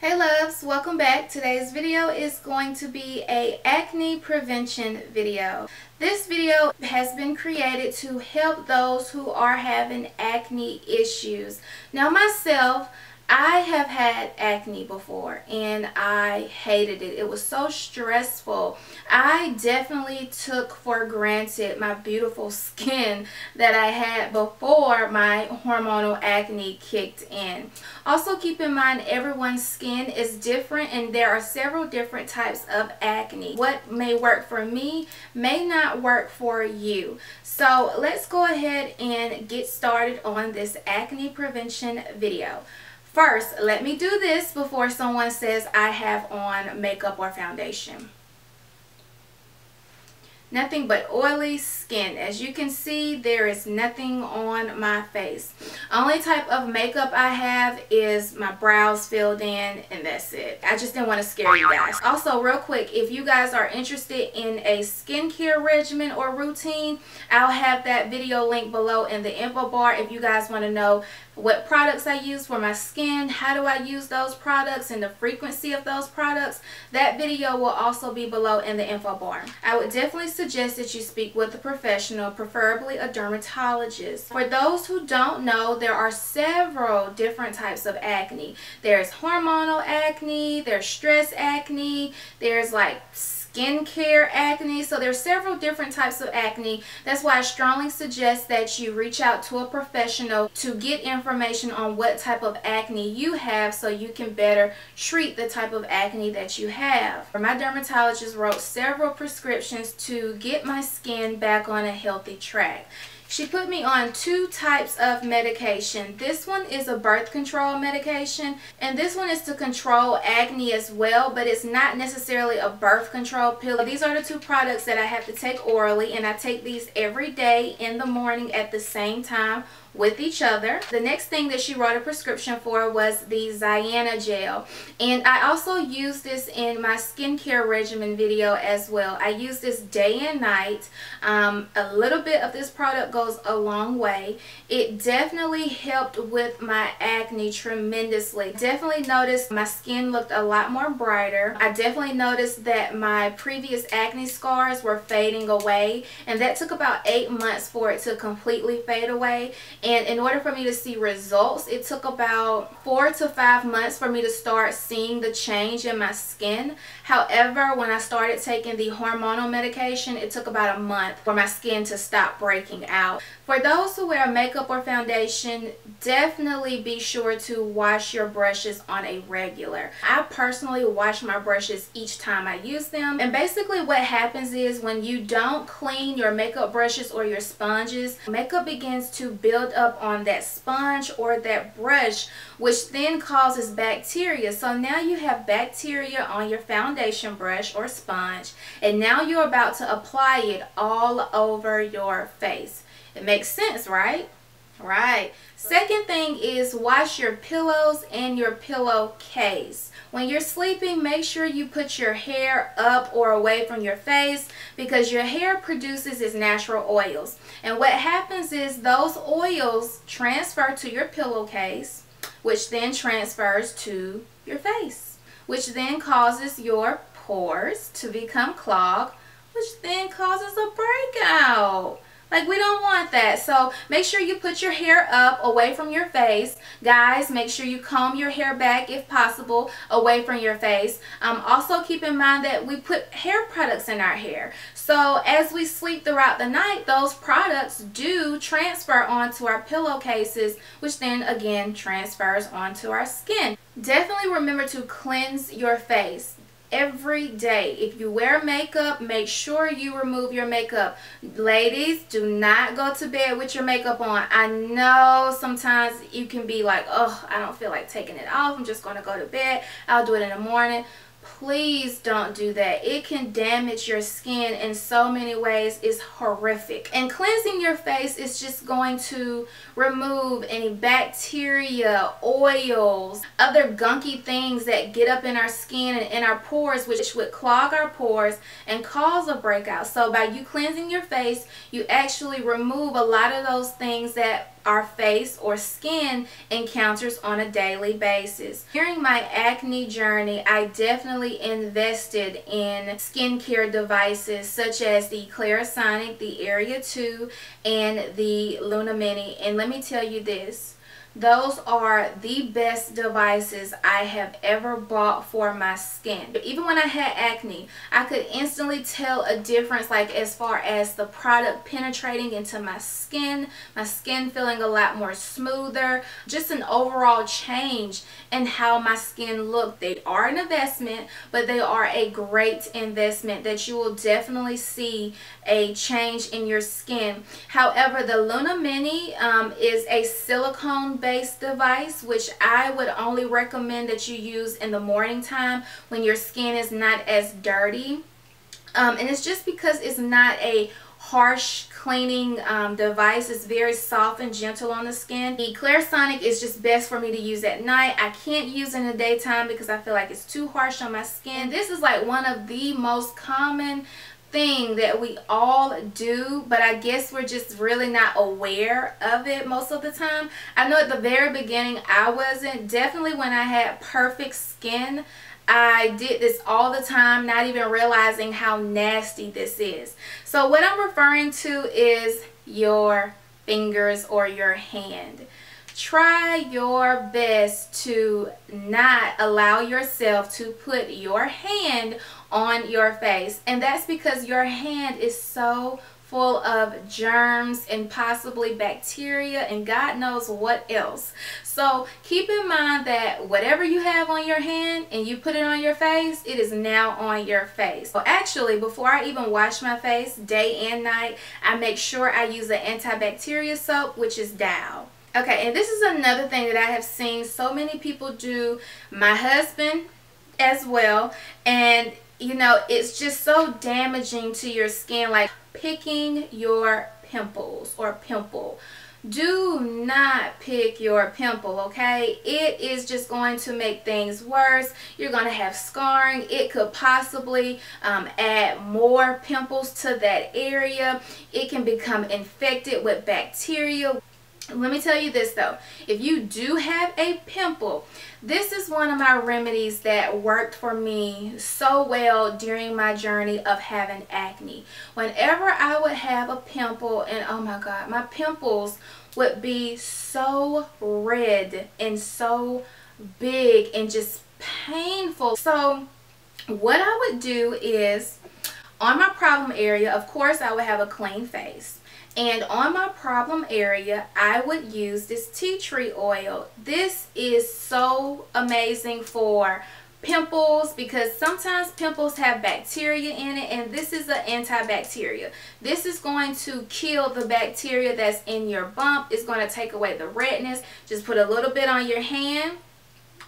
Hey loves, welcome back. Today's video is going to be a acne prevention video. This video has been created to help those who are having acne issues. Now myself, I have had acne before and I hated it. It was so stressful. I definitely took for granted my beautiful skin that I had before my hormonal acne kicked in. Also keep in mind everyone's skin is different and there are several different types of acne. What may work for me may not work for you. So let's go ahead and get started on this acne prevention video. First, let me do this before someone says I have on makeup or foundation. Nothing but oily skin. As you can see, there is nothing on my face. Only type of makeup I have is my brows filled in, and that's it. I just didn't want to scare you guys. Also, real quick, if you guys are interested in a skincare regimen or routine, I'll have that video link below in the info bar if you guys want to know what products I use for my skin, how do I use those products, and the frequency of those products. That video will also be below in the info bar. I would definitely suggest that you speak with a professional, preferably a dermatologist. For those who don't know, there are several different types of acne. There's hormonal acne, there's stress acne, there's like skincare acne. So there's several different types of acne. That's why I strongly suggest that you reach out to a professional to get information on what type of acne you have so you can better treat the type of acne that you have. My dermatologist wrote several prescriptions to get my skin back on a healthy track. She put me on two types of medication. This one is a birth control medication, and this one is to control acne as well, but it's not necessarily a birth control pill. These are the two products that I have to take orally, and I take these every day in the morning at the same time with each other. The next thing that she wrote a prescription for was the Ziana Gel, and I also use this in my skincare regimen video as well. I use this day and night. A little bit of this product goes a long way. It definitely helped with my acne tremendously. Definitely noticed my skin looked a lot more brighter. I definitely noticed that my previous acne scars were fading away, and that took about 8 months for it to completely fade away. And in order for me to see results, it took about 4 to 5 months for me to start seeing the change in my skin. However, when I started taking the hormonal medication, it took about a month for my skin to stop breaking out. For those who wear makeup or foundation, definitely be sure to wash your brushes on a regular. I personally wash my brushes each time I use them. And basically what happens is when you don't clean your makeup brushes or your sponges, makeup begins to build up on that sponge or that brush, which then causes bacteria. So now you have bacteria on your foundation brush or sponge, and now you're about to apply it all over your face. It makes sense, right? Right. Second thing is wash your pillows and your pillowcase. When you're sleeping, make sure you put your hair up or away from your face, because your hair produces its natural oils. And what happens is those oils transfer to your pillowcase, which then transfers to your face, which then causes your pores to become clogged, which then causes a breakout. Like, we don't want that. So make sure you put your hair up away from your face. Guys, make sure you comb your hair back if possible away from your face. Also keep in mind that we put hair products in our hair. So as we sleep throughout the night, those products do transfer onto our pillowcases, which then again transfers onto our skin. Definitely remember to cleanse your face every day. If you wear makeup, make sure you remove your makeup. Ladies, do not go to bed with your makeup on. I know sometimes you can be like, oh, I don't feel like taking it off, I'm just going to go to bed, I'll do it in the morning. Please don't do that. It can damage your skin in so many ways. It's horrific. And cleansing your face is just going to remove any bacteria, oils, other gunky things that get up in our skin and in our pores, which would clog our pores and cause a breakout. So by you cleansing your face, you actually remove a lot of those things that our face or skin encounters on a daily basis. During my acne journey, I definitely invested in skincare devices such as the Clarisonic, the Aria 2, and the Luna Mini. And let me tell you this, those are the best devices I have ever bought for my skin. Even when I had acne, I could instantly tell a difference, like as far as the product penetrating into my skin feeling a lot more smoother, just an overall change in how my skin looked. They are an investment, but they are a great investment that you will definitely see a change in your skin. However, the Luna Mini is a silicone based device, which I would only recommend that you use in the morning time when your skin is not as dirty. And it's just because it's not a harsh cleaning device. It's very soft and gentle on the skin. The Clarisonic is just best for me to use at night. I can't use in the daytime because I feel like it's too harsh on my skin. This is like one of the most common thing that we all do, but I guess we're just really not aware of it most of the time. I know at the very beginning I wasn't. Definitely when I had perfect skin, I did this all the time, not even realizing how nasty this is. So what I'm referring to is your fingers or your hand. Try your best to not allow yourself to put your hand on your face, and that's because your hand is so full of germs and possibly bacteria and God knows what else. So keep in mind that whatever you have on your hand and you put it on your face, it is now on your face. So actually, before I even wash my face day and night, I make sure I use an antibacterial soap, which is Dow. Okay, and this is another thing that I have seen so many people do, my husband as well, and you know, it's just so damaging to your skin, like picking your pimples or pimple. Do not pick your pimple, okay? It is just going to make things worse. You're going to have scarring. It could possibly add more pimples to that area. It can become infected with bacteria. Let me tell you this though, if you do have a pimple, this is one of my remedies that worked for me so well during my journey of having acne. Whenever I would have a pimple, and oh my God, my pimples would be so red and so big and just painful. So what I would do is, on my problem area, of course I would have a clean face. And on my problem area, I would use this tea tree oil. This is so amazing for pimples because sometimes pimples have bacteria in it, and this is an antibacterial. This is going to kill the bacteria that's in your bump. It's going to take away the redness. Just put a little bit on your hand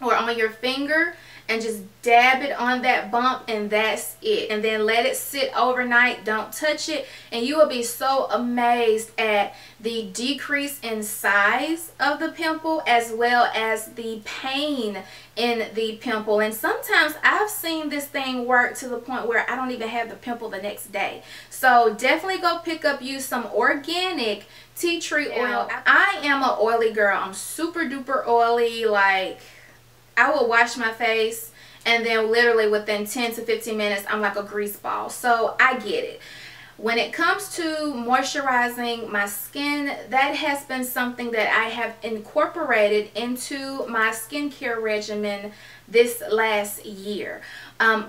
or on your finger and just dab it on that bump, and that's it. And then let it sit overnight. Don't touch it, and you will be so amazed at the decrease in size of the pimple as well as the pain in the pimple. And sometimes I've seen this thing work to the point where I don't even have the pimple the next day. So definitely go pick up you some organic tea tree oil. I am an oily girl. I'm super duper oily. Like, I will wash my face and then literally within 10 to 15 minutes I'm like a grease ball. So I get it. When it comes to moisturizing my skin, that has been something that I have incorporated into my skincare regimen this last year.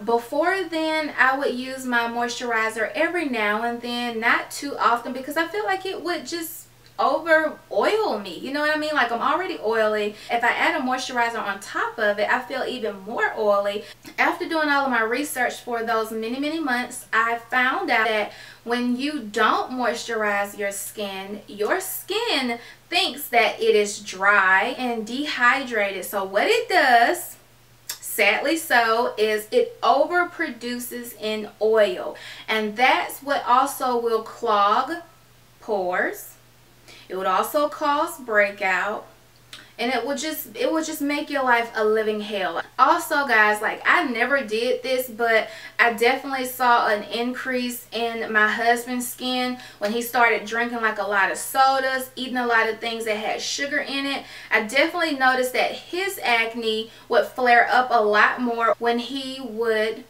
Before then, I would use my moisturizer every now and then, not too often, because I feel like it would just over oil me, you know what I mean? Like, I'm already oily. If I add a moisturizer on top of it, I feel even more oily. After doing all of my research for those many months, I found out that when you don't moisturize your skin thinks that it is dry and dehydrated. So what it does, sadly so, is it overproduces in oil, and that's what also will clog pores. It would also cause breakout. and it will just make your life a living hell. Also guys, like, I never did this, but I definitely saw an increase in my husband's skin when he started drinking like a lot of sodas, eating a lot of things that had sugar in it. I definitely noticed that his acne would flare up a lot more when he would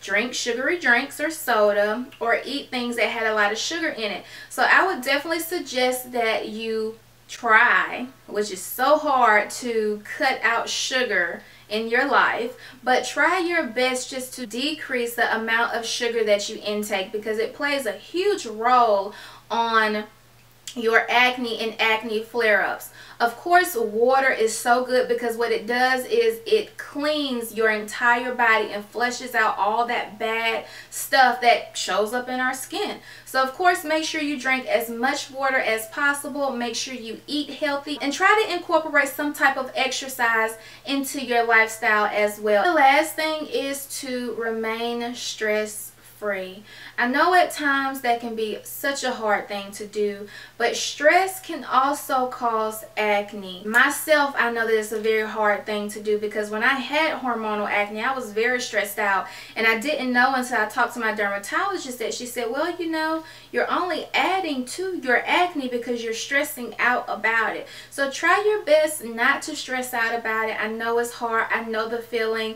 drink sugary drinks or soda or eat things that had a lot of sugar in it. So I would definitely suggest that you try, which is so hard to cut out sugar in your life, but try your best just to decrease the amount of sugar that you intake, because it plays a huge role on your acne and acne flare-ups. Of course, water is so good because what it does is it cleans your entire body and flushes out all that bad stuff that shows up in our skin. So of course, make sure you drink as much water as possible. Make sure you eat healthy and try to incorporate some type of exercise into your lifestyle as well. The last thing is to remain stress free. I know at times that can be such a hard thing to do, but stress can also cause acne. Myself, I know that it's a very hard thing to do because when I had hormonal acne, I was very stressed out, and I didn't know until I talked to my dermatologist that she said, well, you know, you're only adding to your acne because you're stressing out about it. So try your best not to stress out about it. I know it's hard. I know the feeling.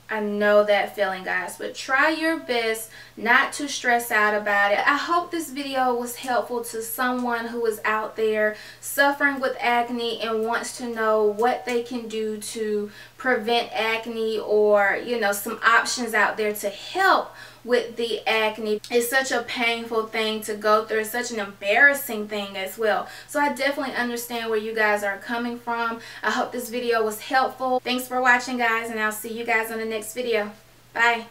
I know that feeling, guys, but try your best not to stress out about it. I hope this video was helpful to someone who is out there suffering with acne and wants to know what they can do to prevent acne, or, you know, some options out there to help with the acne. It's such a painful thing to go through. It's such an embarrassing thing as well. So I definitely understand where you guys are coming from. I hope this video was helpful. Thanks for watching, guys, and I'll see you guys on the next video. Bye.